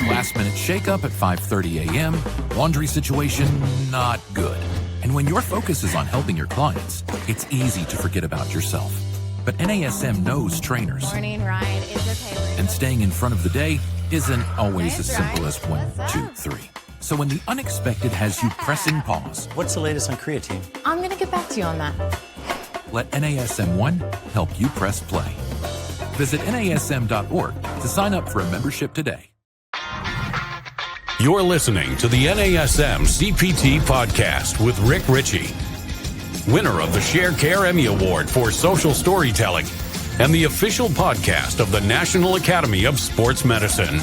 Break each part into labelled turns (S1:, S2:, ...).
S1: Last minute shakeup at 5:30 a.m., laundry situation not good. And when your focus is on helping your clients, it's easy to forget about yourself. But NASM knows trainers.
S2: Morning, Ryan. It's okay.
S1: And staying in front of the day isn't always as
S2: Thanks,
S1: simple
S2: Ryan.
S1: as 1,
S2: What's
S1: 2,
S2: up?
S1: 3. So when the unexpected has you pressing pause,
S3: What's the latest on creatine?
S2: I'm going to get back to you on that.
S1: let NASM1 help you press play. Visit NASM.org to sign up for a membership today.
S4: You're listening to the NASM-CPT Podcast with Richey, winner of the Share Care Emmy Award for Social Storytelling and the official podcast of the National Academy of Sports Medicine.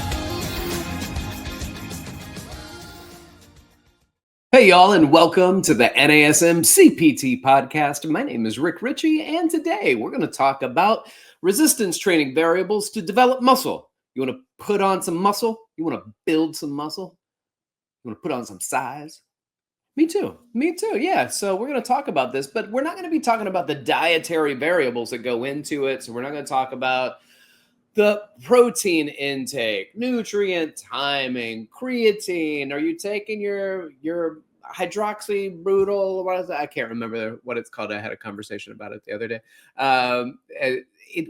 S5: Hey, y'all, and welcome to the NASM-CPT Podcast. My name is Richey, and today we're going to talk about resistance training variables to develop muscle. You want to put on some muscle? You want to build some muscle? You want to put on some size? Me too. Yeah. So we're going to talk about this, but we're not going to be talking about the dietary variables that go into it. So we're not going to talk about the protein intake, nutrient timing, creatine. Are you taking your hydroxybutyrol? What is that? I can't remember what it's called. I had a conversation about it the other day.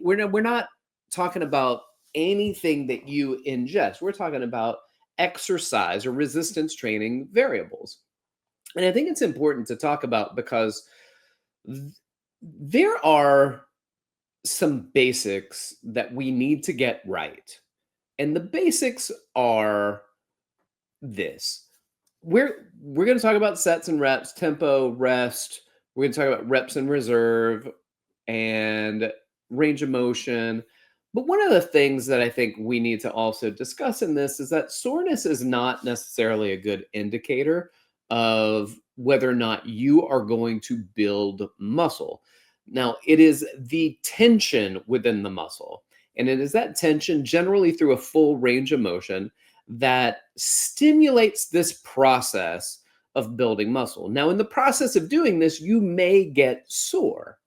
S5: We're not talking about anything that you ingest. We're talking about exercise or resistance training variables. And I think it's important to talk about because there are some basics that we need to get right. And the basics are this. We're going to talk about sets and reps, tempo, rest. We're going to talk about reps and reserve and range of motion. But one of the things that I think we need to also discuss in this is that soreness is not necessarily a good indicator of whether or not you are going to build muscle. Now, it is the tension within the muscle, and it is that tension generally through a full range of motion that stimulates this process of building muscle. Now, in the process of doing this, you may get sore,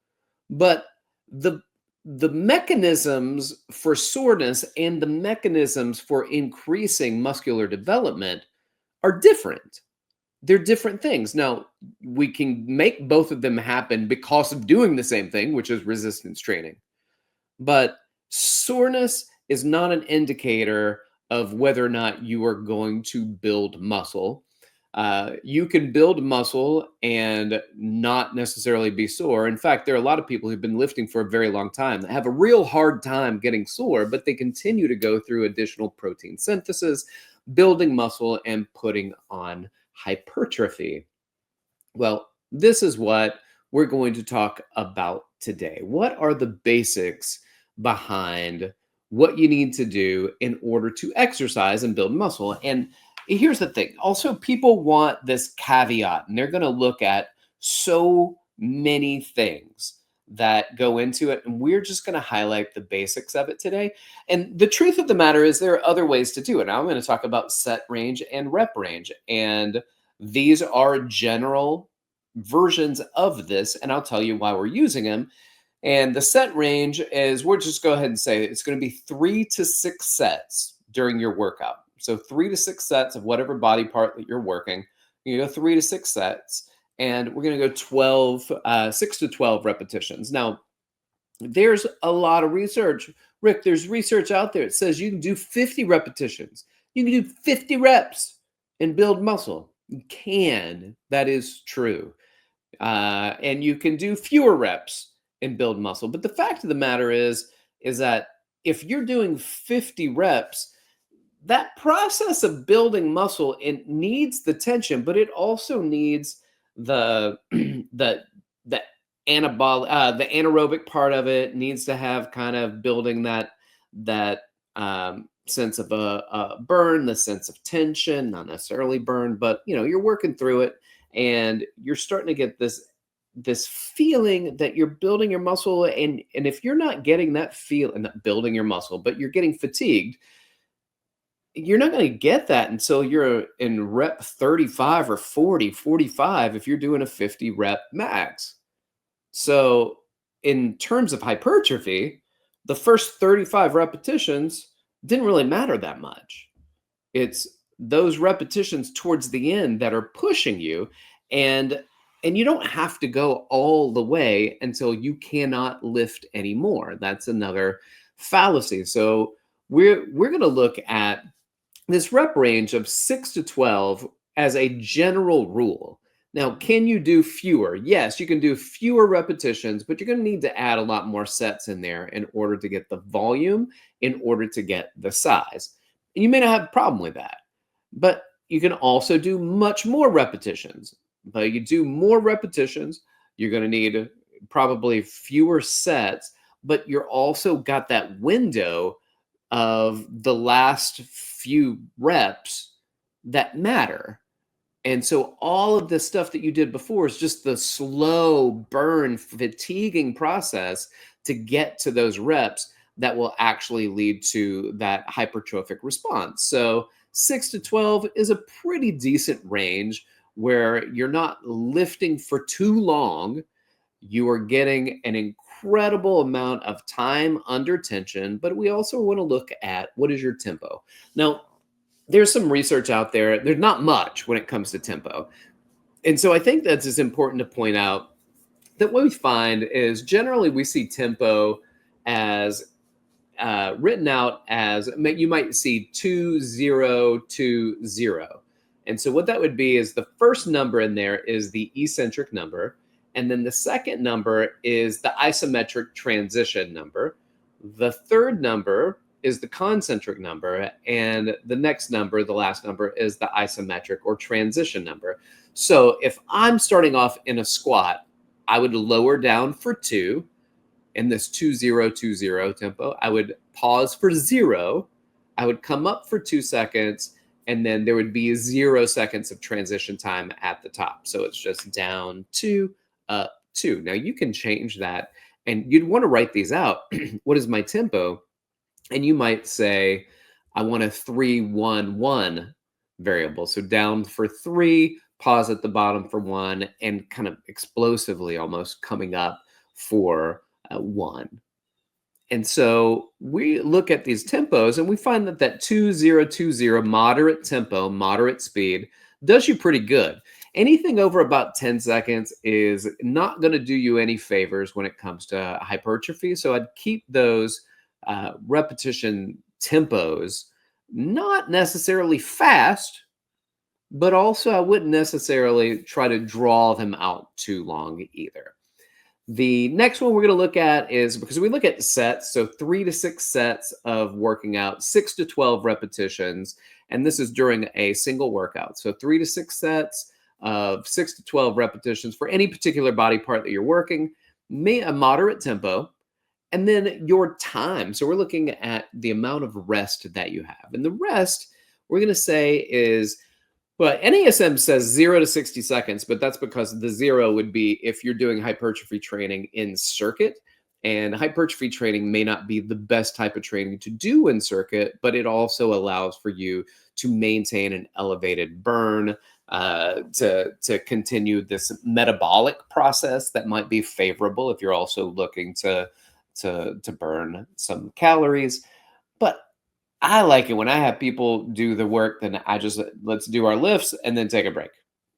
S5: but the mechanisms for soreness and the mechanisms for increasing muscular development are different. They're different things. Now, we can make both of them happen because of doing the same thing, which is resistance training. But soreness is not an indicator of whether or not you are going to build muscle. You can build muscle and not necessarily be sore. In fact, there are a lot of people who've been lifting for a very long time that have a real hard time getting sore, but they continue to go through additional protein synthesis, building muscle, and putting on hypertrophy. Well, this is what we're going to talk about today. What are the basics behind what you need to do in order to exercise and build muscle? And here's the thing. Also, people want this caveat, and they're going to look at so many things that go into it, and we're just going to highlight the basics of it today. And the truth of the matter is there are other ways to do it. Now I'm going to talk about set range and rep range, and these are general versions of this, and I'll tell you why we're using them. And the set range is, we'll just go ahead and say it's going to be 3 to 6 sets during your workout. So 3 to 6 sets of whatever body part that you're working. You go 3 to 6 sets, and we're going to go 6 to 12 repetitions. Now, there's a lot of research. Rick, there's research out there that says you can do 50 repetitions. You can do 50 reps and build muscle. You can. That is true. And you can do fewer reps and build muscle. But the fact of the matter is that if you're doing 50 reps, that process of building muscle, it needs the tension, but it also needs the anaerobic part of it. Needs to have kind of building that sense of a burn, the sense of tension, not necessarily burn, but you're working through it, and you're starting to get this feeling that you're building your muscle. And if you're not getting that feeling, not building your muscle, but you're getting fatigued, you're not going to get that until you're in rep 35 or 40, 45 if you're doing a 50 rep max. So in terms of hypertrophy, the first 35 repetitions didn't really matter that much. It's those repetitions towards the end that are pushing you, and you don't have to go all the way until you cannot lift anymore. That's another fallacy. So we're going to look at this rep range of 6 to 12 as a general rule. Now, can you do fewer? Yes, you can do fewer repetitions, but you're going to need to add a lot more sets in there in order to get the volume, in order to get the size. And you may not have a problem with that, but you can also do much more repetitions. But you do more repetitions, you're going to need probably fewer sets, but you're also got that window of the last few reps that matter. And so all of the stuff that you did before is just the slow burn, fatiguing process to get to those reps that will actually lead to that hypertrophic response. So 6 to 12 is a pretty decent range where you're not lifting for too long. You are getting an incredible amount of time under tension, but we also want to look at what is your tempo. Now, there's some research out there. There's not much when it comes to tempo. And so I think that's just important to point out that what we find is generally we see tempo as written out as, you might see 2020. And so what that would be is the first number in there is the eccentric number. And then the second number is the isometric transition number. The third number is the concentric number. And the next number, the last number, is the isometric or transition number. So if I'm starting off in a squat, I would lower down for 2 in this 2020 tempo. I would pause for 0. I would come up for 2 seconds. And then there would be 0 seconds of transition time at the top. So it's just down 2, up 2. Now you can change that, and you'd want to write these out. What is my tempo? And you might say, I want a 3-1-1 variable. So down for 3, pause at the bottom for 1, and kind of explosively almost coming up for 1. And so we look at these tempos and we find that that 2020 moderate tempo, moderate speed does you pretty good. Anything over about 10 seconds is not going to do you any favors when it comes to hypertrophy. So I'd keep those repetition tempos not necessarily fast, but also I wouldn't necessarily try to draw them out too long either. The next one we're going to look at is, because we look at sets, so 3 to 6 sets of working out, 6 to 12 repetitions, and this is during a single workout. So 3 to 6 sets of 6 to 12 repetitions for any particular body part that you're working, a moderate tempo, and then your time. So we're looking at the amount of rest that you have. And the rest we're going to say is, well, NASM says 0 to 60 seconds, but that's because the 0 would be if you're doing hypertrophy training in circuit. And hypertrophy training may not be the best type of training to do in circuit, but it also allows for you to maintain an elevated burn, to continue this metabolic process that mimight be favorable if you're also looking to burn some calories. But I like it when I have people do the work, then I just, let's do our lifts and then take a break.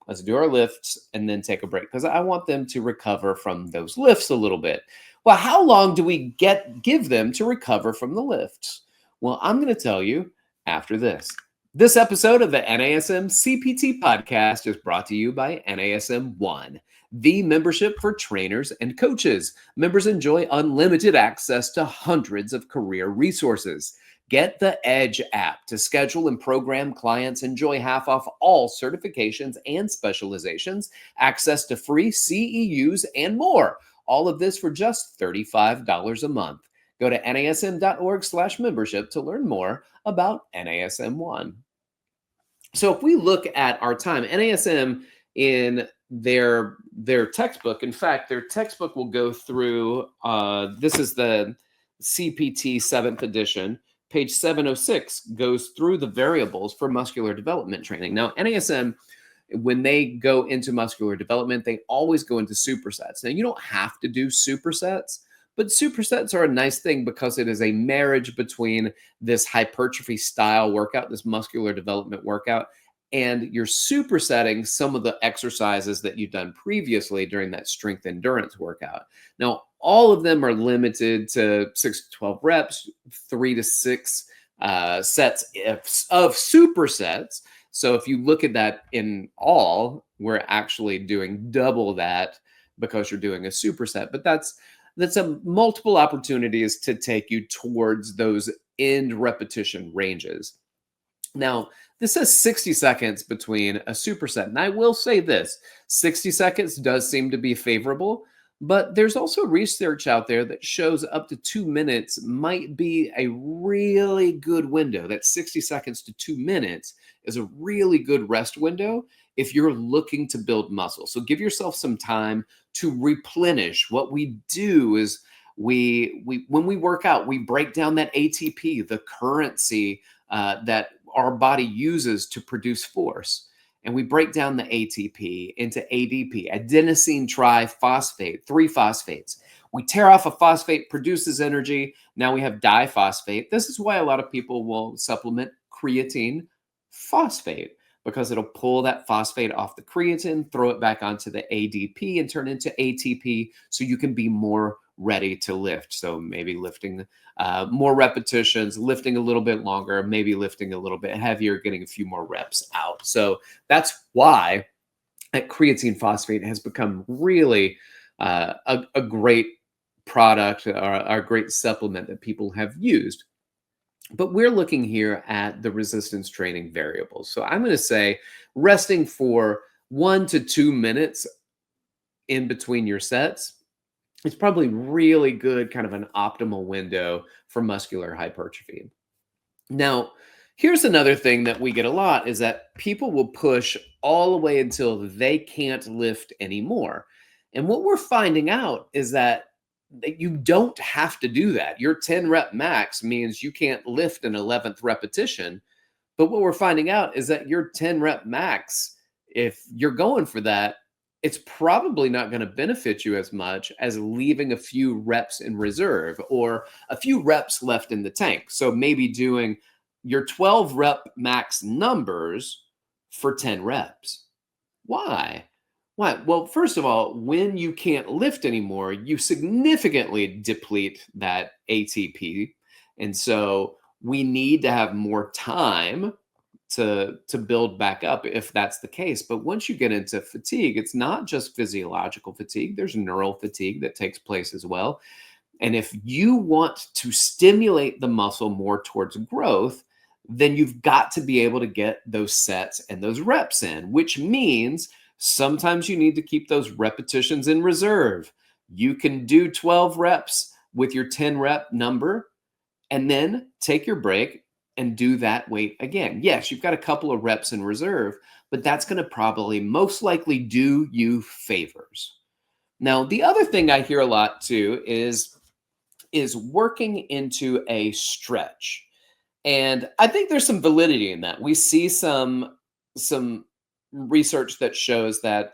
S5: Let's do our lifts and then take a break, because I want them to recover from those lifts a little bit. Well, how long do we give them to recover from the lifts? Well, I'm going to tell you after this. This episode of the NASM-CPT Podcast is brought to you by NASM One, the membership for trainers and coaches. Members enjoy unlimited access to hundreds of career resources. Get the Edge app to schedule and program clients. Enjoy half off all certifications and specializations, access to free CEUs, and more. All of this for just $35 a month. Go to nasm.org/membership to learn more about NASM One. So if we look at our time, NASM in their textbook, in fact, their textbook will go through, this is the CPT 7th edition. Page 706 goes through the variables for muscular development training. Now, NASM, when they go into muscular development, they always go into supersets. Now, you don't have to do supersets, But supersets are a nice thing because it is a marriage between this hypertrophy style workout, this muscular development workout, and you're supersetting some of the exercises that you've done previously during that strength endurance workout. Now, all of them are limited to 6 to 12 reps, 3 to 6 sets of supersets. So if you look at that in all, we're actually doing double that because you're doing a superset. But that's a multiple opportunities to take you towards those end repetition ranges. Now, this says 60 seconds between a superset. And I will say this, 60 seconds does seem to be favorable, but there's also research out there that shows up to 2 minutes might be a really good window. That 60 seconds to 2 minutes is a really good rest window if you're looking to build muscle. So give yourself some time to replenish. What we do is we when we work out, we break down that ATP, the currency that our body uses to produce force. And we break down the ATP into ADP, adenosine triphosphate, 3 phosphates. We tear off a phosphate, produces energy. Now we have diphosphate. This is why a lot of people will supplement creatine phosphate, because it'll pull that phosphate off the creatine, throw it back onto the ADP and turn into ATP so you can be more ready to lift. So maybe lifting more repetitions, lifting a little bit longer, maybe lifting a little bit heavier, getting a few more reps out. So that's why that creatine phosphate has become really a great product or a great supplement that people have used. But we're looking here at the resistance training variables. So I'm going to say resting for 1 to 2 minutes in between your sets. It's probably really good, kind of an optimal window for muscular hypertrophy. Now, here's another thing that we get a lot is that people will push all the way until they can't lift anymore. And what we're finding out is that you don't have to do that. Your 10 rep max means you can't lift an 11th repetition. But what we're finding out is that your 10 rep max, if you're going for that, it's probably not going to benefit you as much as leaving a few reps in reserve or a few reps left in the tank. So maybe doing your 12 rep max numbers for 10 reps. Why? Why? Well, first of all, when you can't lift anymore, you significantly deplete that ATP. And so we need to have more time to build back up if that's the case. But once you get into fatigue, it's not just physiological fatigue. There's neural fatigue that takes place as well. And if you want to stimulate the muscle more towards growth, then you've got to be able to get those sets and those reps in, which means sometimes you need to keep those repetitions in reserve. You can do 12 reps with your 10 rep number and then take your break and do that weight again. Yes, you've got a couple of reps in reserve, but that's going to probably most likely do you favors. Now, the other thing I hear a lot too is working into a stretch. And I think there's some validity in that. We see some research that shows that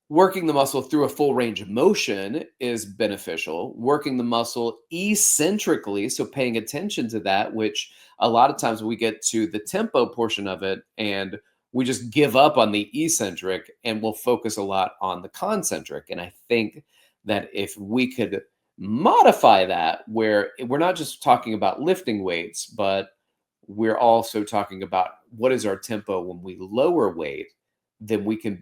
S5: working the muscle through a full range of motion is beneficial. Working the muscle eccentrically, so paying attention to that, which a lot of times we get to the tempo portion of it and we just give up on the eccentric and we'll focus a lot on the concentric. And I think that if we could modify that, where we're not just talking about lifting weights, but we're also talking about what is our tempo when we lower weight, then we can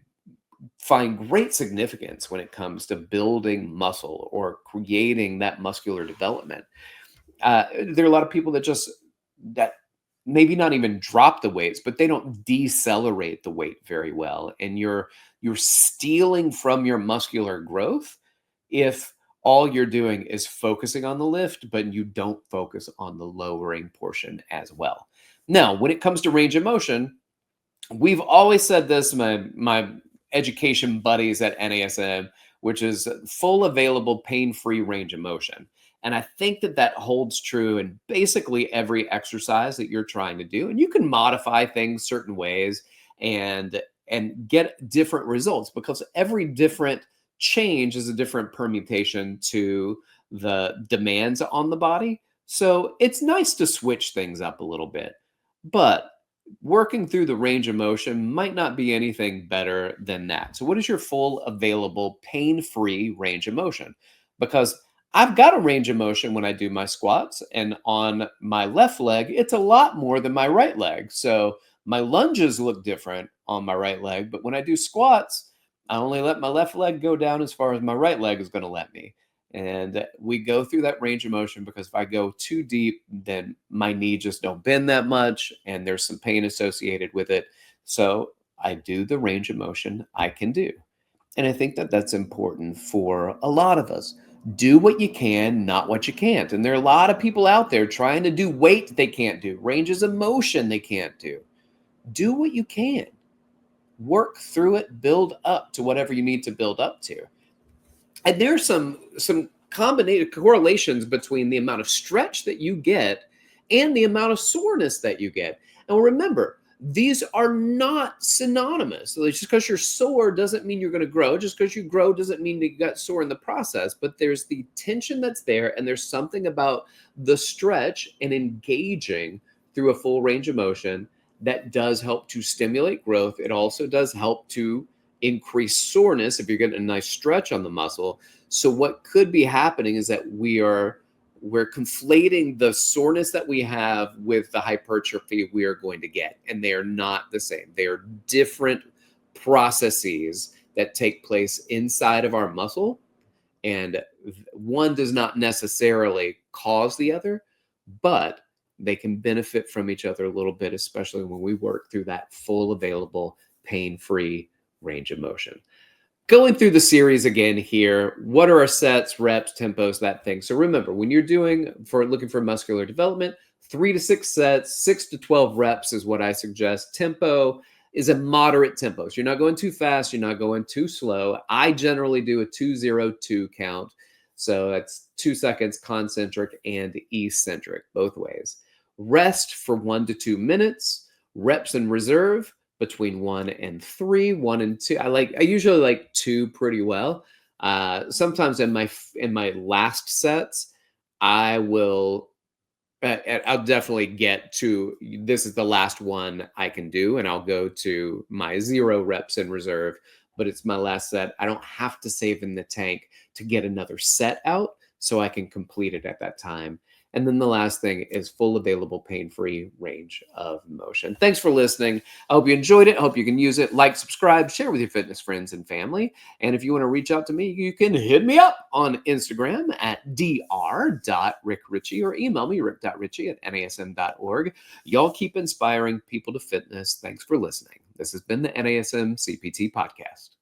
S5: find great significance when it comes to building muscle or creating that muscular development. There are a lot of people that maybe not even drop the weights, but they don't decelerate the weight very well. And you're stealing from your muscular growth if all you're doing is focusing on the lift, but you don't focus on the lowering portion as well. Now, when it comes to range of motion, we've always said this, my education buddies at NASM, which is full available pain-free range of motion. And I think that holds true in basically every exercise that you're trying to do. And you can modify things certain ways and get different results because every different change is a different permutation to the demands on the body. So it's nice to switch things up a little bit. But working through the range of motion might not be anything better than that. So what is your full available pain-free range of motion? Because I've got a range of motion when I do my squats, and on my left leg, it's a lot more than my right leg. So my lunges look different on my right leg, but when I do squats, I only let my left leg go down as far as my right leg is going to let me. And we go through that range of motion because if I go too deep, then my knee just don't bend that much and there's some pain associated with it. So I do the range of motion I can do. And I think that that's important for a lot of us. Do what you can, not what you can't. And there are a lot of people out there trying to do weight they can't do, ranges of motion they can't do. Do what you can. Work through it, build up to whatever you need to build up to. And there's some combined correlations between the amount of stretch that you get and the amount of soreness that you get. And remember, these are not synonymous. So just because you're sore doesn't mean you're going to grow. Just because you grow doesn't mean that you got sore in the process. But there's the tension that's there, and there's something about the stretch and engaging through a full range of motion that does help to stimulate growth. It also does help to increase soreness if you're getting a nice stretch on the muscle. So what could be happening is that we're conflating the soreness that we have with the hypertrophy we are going to get, and they are not the same. They are different processes that take place inside of our muscle, and one does not necessarily cause the other, but they can benefit from each other a little bit, especially when we work through that full available pain-free range of motion. Going through the series again here, what are our sets, reps, tempos, that thing? So remember, when you're looking for muscular development, 3 to 6 sets, 6 to 12 reps is what I suggest. Tempo is a moderate tempo. So you're not going too fast, you're not going too slow. I generally do a 2-0-2 count. So that's 2 seconds concentric and eccentric, both ways. Rest for 1 to 2 minutes, reps in reserve between 1 and 3, 1 and 2. I usually like 2 pretty well. Sometimes in my last sets, I'll definitely get to, this is the last one I can do, and I'll go to my 0 reps in reserve, but it's my last set. I don't have to save in the tank to get another set out, so I can complete it at that time. And then the last thing is full available pain-free range of motion. Thanks for listening. I hope you enjoyed it. I hope you can use it. Like, subscribe, share with your fitness friends and family. And if you want to reach out to me, you can hit me up on Instagram at dr.rickrichey or email me rick.richey@nasm.org. Y'all keep inspiring people to fitness. Thanks for listening. This has been the NASM-CPT Podcast.